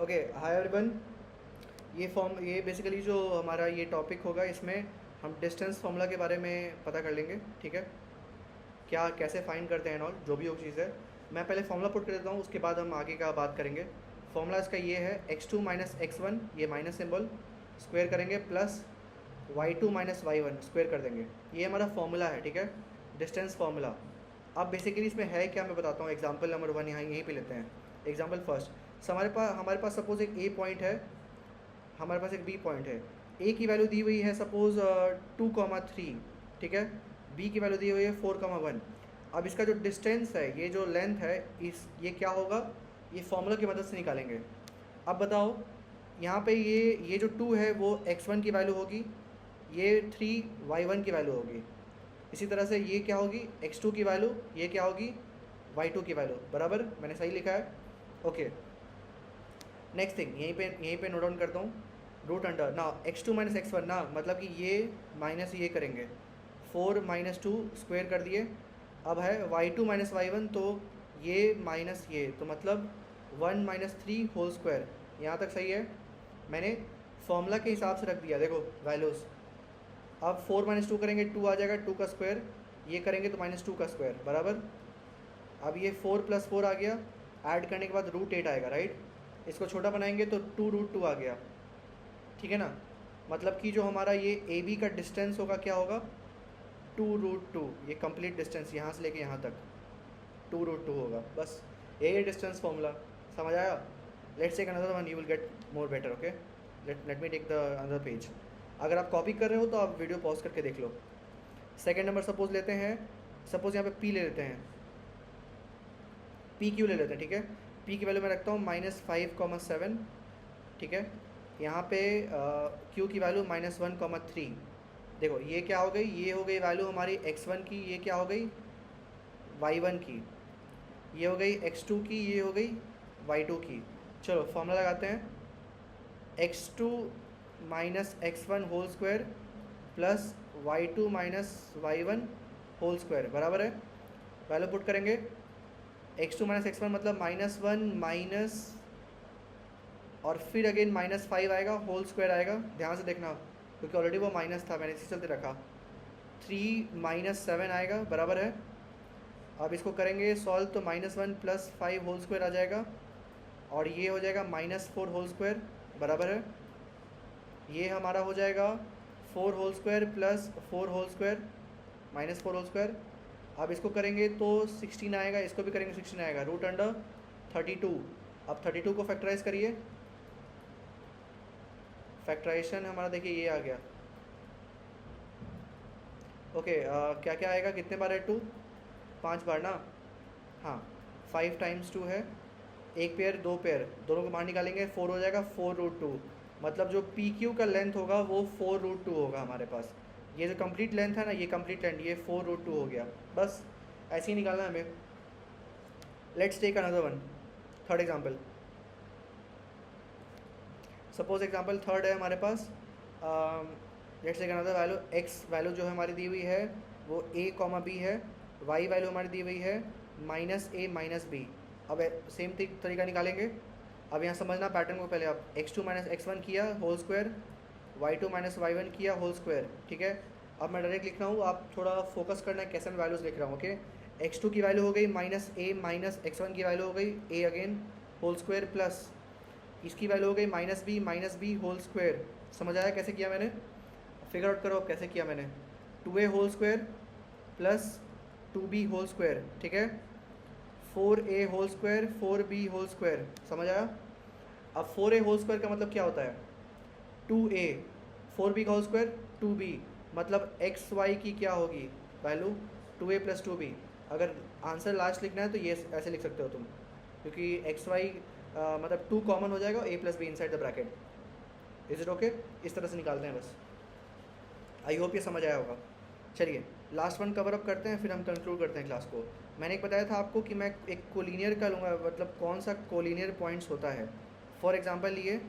Okay, hi everyone. ये basically जो हमारा ये टॉपिक होगा, इसमें हम डिस्टेंस फार्मूला के बारे में पता कर लेंगे। ठीक है, क्या कैसे फाइंड करते हैं और जो भी वो चीज़ है, मैं पहले फार्मूला पुट कर देता हूँ, उसके बाद हम आगे का बात करेंगे। फार्मूला इसका ये है, x2 माइनस x1, ये माइनस सिंबल, स्क्वायर करेंगे, plus y2 minus y1 square कर देंगे। ये हमारा फार्मूला है। ठीक है, डिस्टेंस फार्मूला। अब बेसिकली इसमें है क्या, मैं बताता हूँ। एग्जाम्पल नंबर 1 यहाँ यहीं पे लेते हैं। एग्जाम्पल फर्स्ट, हमारे पास सपोज एक ए पॉइंट है, हमारे पास एक बी पॉइंट है। ए की वैल्यू दी हुई है सपोज 2,3। ठीक है, बी की वैल्यू दी हुई है 4,1। अब इसका जो डिस्टेंस है, ये जो लेंथ है, ये क्या होगा, ये फॉर्मूला की मदद से निकालेंगे। अब बताओ, यहाँ पे ये जो 2 है वो x1 की वैल्यू होगी, ये 3 y1 की वैल्यू होगी। इसी तरह से ये क्या होगी, x2 की वैल्यू, ये क्या होगी, y2 की वैल्यू। बराबर, मैंने सही लिखा है। ओके, नेक्स्ट थिंग यहीं पे नोट डाउन करता हूँ। रूट अंडर ना x2 माइनस x1 ना, मतलब कि ये माइनस ये करेंगे, 4 माइनस 2 स्क्वायर कर दिए। अब है y2 माइनस y1, तो ये माइनस ये, तो मतलब 1 माइनस 3 होल स्क्वायर। यहाँ तक सही है। मैंने फॉर्मूला के हिसाब से रख दिया, देखो वैल्यूज़। अब 4 माइनस 2 करेंगे, 2 आ जाएगा, 2 का स्क्वायर। ये करेंगे तो माइनस 2 का स्क्वायर, बराबर। अब ये 4 प्लस 4 आ गया, ऐड करने के बाद रूट 8 आएगा, राइट। इसको छोटा बनाएंगे तो 2 रूट 2 आ गया। ठीक है ना, मतलब कि जो हमारा ये ए बी का डिस्टेंस होगा क्या होगा, 2 रूट 2। ये कंप्लीट डिस्टेंस यहाँ से लेके यहाँ तक 2 रूट 2 होगा। बस यही है डिस्टेंस फॉर्मूला। समझ आया? Let's take another one, you will get more better. Okay, let me take the another page. अगर आप कॉपी कर रहे हो तो आप वीडियो पॉज करके देख लो। सेकेंड नंबर सपोज लेते हैं, सपोज यहाँ पे पी ले लेते हैं, पी क्यू ले लेते हैं। ठीक है, पी की वैल्यू मैं रखता हूँ -5,7। ठीक है, यहाँ पे क्यू की वैल्यू -1,3। देखो ये क्या हो गई, ये हो गई वैल्यू हमारी x1 की, ये क्या हो गई y1 की, ये हो गई x2 की, ये हो गई y2 की। चलो फॉर्मूला लगाते हैं, x2 minus x1 whole square plus y2 minus y1 whole square, बराबर है। वैल्यू पुट करेंगे, x2 माइनस x1 मतलब -1 माइनस, और फिर अगेन -5 आएगा, होल स्क्वायर आएगा। ध्यान से देखना, क्योंकि ऑलरेडी वो माइनस था, मैंने इसी चलते रखा। 3 माइनस 7 आएगा, बराबर है। अब इसको करेंगे सॉल्व, तो -1 प्लस 5 होल स्क्वायर आ जाएगा, और ये हो जाएगा -4 होल स्क्वायर, बराबर है। ये हमारा हो जाएगा 4 whole square plus 4 whole square -4 whole square. अब इसको करेंगे तो 16 आएगा, इसको भी करेंगे 16 आएगा, रूट अंडर 32। अब 32 को फैक्टराइज करिए, फैक्टराइजेशन हमारा देखिए ये आ गया। ओके, क्या क्या आएगा, कितने बार है 2, 5 बार ना। हाँ, 5 टाइम्स 2 है, एक पेयर, दो पेयर, दोनों को बाहर निकालेंगे, 4 हो जाएगा, 4 रूट 2। मतलब जो पी क्यू का लेंथ होगा वो 4 रूट 2 होगा हमारे पास। ये जो कंप्लीट लेंथ है ना, ये कंप्लीट लेंथ, ये 4 रूट 2 हो गया। बस ऐसे ही निकालना है हमें। Let's take another one, third example. Suppose example third है हमारे पास, let's take another value. X value जो है हमारी दी हुई है वो a कॉमा बी है, y वैल्यू हमारी दी हुई है -a माइनस बी। अब सेम तरीका निकालेंगे। अब यहाँ समझना पैटर्न को, पहले आप x2 माइनस x1 किया whole square, y2 minus y1 किया होल स्क्वायर। ठीक है, अब मैं डायरेक्ट लिख रहा हूँ, आप थोड़ा फोकस करना है कैसे मैं वैल्यूज़ लिख रहा हूँ। ओके, x2 की वैल्यू हो गई -a माइनस x1 की वैल्यू हो गई a again whole square, plus इसकी वैल्यू हो गई -b होल स्क्वायर। समझ आया कैसे किया मैंने? फिगर आउट करो कैसे किया मैंने। 2a whole square plus 2b whole square. ठीक है, 4a whole square 4b whole square. समझ आया? अब 4a होल स्क्वायर का मतलब क्या होता है, 2a, 4b का होल स्क्वायर 2b, मतलब एक्स वाई की क्या होगी वैल्यू, 2a प्लस 2b। अगर आंसर लास्ट लिखना है तो ये ऐसे लिख सकते हो तुम, क्योंकि एक्स वाई मतलब 2 कॉमन हो जाएगा, a plus be inside the bracket. Is it okay? इस तरह से निकालते हैं बस। आई होप ये समझ आया होगा। चलिए लास्ट वन कवर अप करते हैं, फिर हम कंक्लूड करते हैं क्लास को। मैंने एक बताया था आपको कि मैं एक कोलिनियर का लूँगा, मतलब कौन सा कोलिनियर पॉइंट्स होता है। फॉर एग्जांपल लिए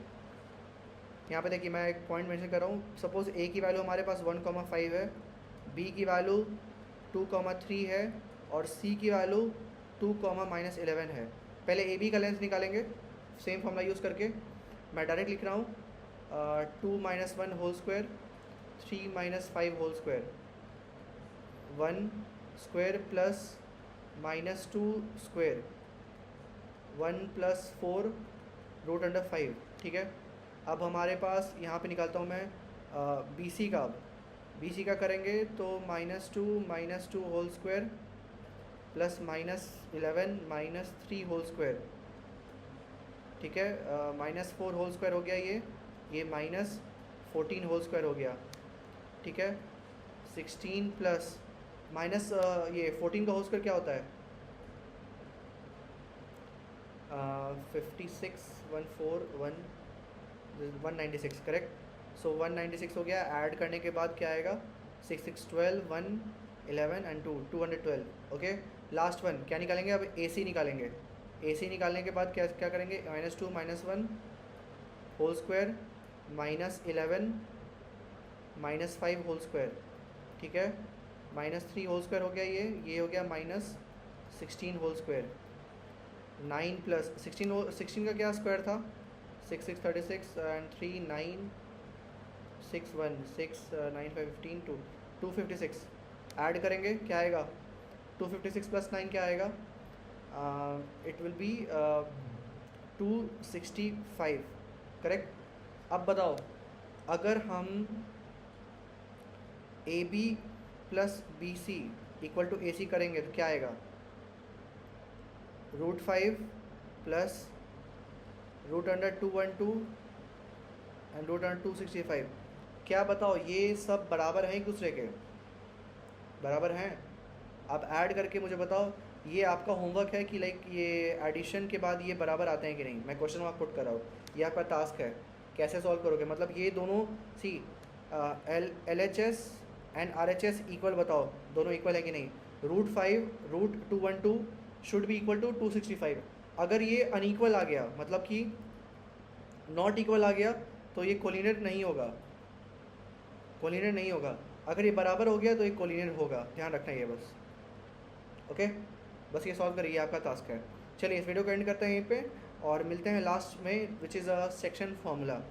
यहाँ पे देखिए, मैं एक पॉइंट मेंशन कर रहा हूँ। सपोज़ a की वैल्यू हमारे पास 1,5 है, b की वैल्यू 2,3 है, और c की वैल्यू 2, -11 है। पहले ab का लेंथ निकालेंगे, सेम फॉर्मूला यूज़ करके मैं डायरेक्ट लिख रहा हूँ 2 minus 1 whole square 3 minus 5 whole square 1 square plus minus 2 square 1 plus 4 root under 5। ठीक है, अब हमारे पास यहाँ पे निकालता हूँ मैं बी सी का। अब बी सी का करेंगे तो -2 whole square plus -11 -3 whole square. ठीक है, -4 होल स्क्वायर हो गया ये -14 होल स्क्वायर हो गया। ठीक है, 16 प्लस माइनस ये 14 का होल स्क्वायर क्या होता है 56 196 करेक्ट। सो 196 हो गया। ऐड करने के बाद क्या आएगा 6 6 12 1 11 एंड 2 212। ओके, लास्ट वन क्या निकालेंगे अब ए सी निकालेंगे। ए सी निकालने के बाद क्या क्या करेंगे -2 -1 होल स्क्वायर -11 -5 होल स्क्वायर। ठीक है, -3 होल स्क्वायर हो गया ये हो गया -16 होल स्क्वायर। 9 प्लस 16 का क्या स्क्वायर था 6 6 36 एंड 3 9 6 1 6 9 5 15 2 256। ऐड करेंगे क्या आएगा 256 प्लस 9 क्या आएगा इट विल बी 265 करेक्ट। अब बताओ अगर हम A B plus B C equal to A C करेंगे तो क्या आएगा √5 प्लस √212 एंड √265। क्या बताओ ये सब बराबर हैं एक दूसरे के बराबर हैं। अब ऐड करके मुझे बताओ ये आपका होमवर्क है कि लाइक ये एडिशन के बाद ये बराबर आते हैं कि नहीं। मैं क्वेश्चन मार्क पुट कर रहा हूँ, ये आपका टास्क है कैसे सॉल्व करोगे। मतलब ये दोनों सी LHS एंड RHS इक्वल बताओ दोनों इक्वल है कि नहीं। √5 √212 शुड बी इक्वल टू 265। अगर ये अनइक्वल आ गया मतलब कि नॉट इक्वल आ गया तो ये कोलिनेट नहीं होगा, कोलिनेट नहीं होगा। अगर ये बराबर हो गया तो ये कोलिनेट होगा, ध्यान रखना ये बस। ओके, बस ये सॉल्व करिए, आपका टास्क है। चलिए इस वीडियो को एंड करते हैं यहीं पे और मिलते हैं लास्ट में which is a section formula.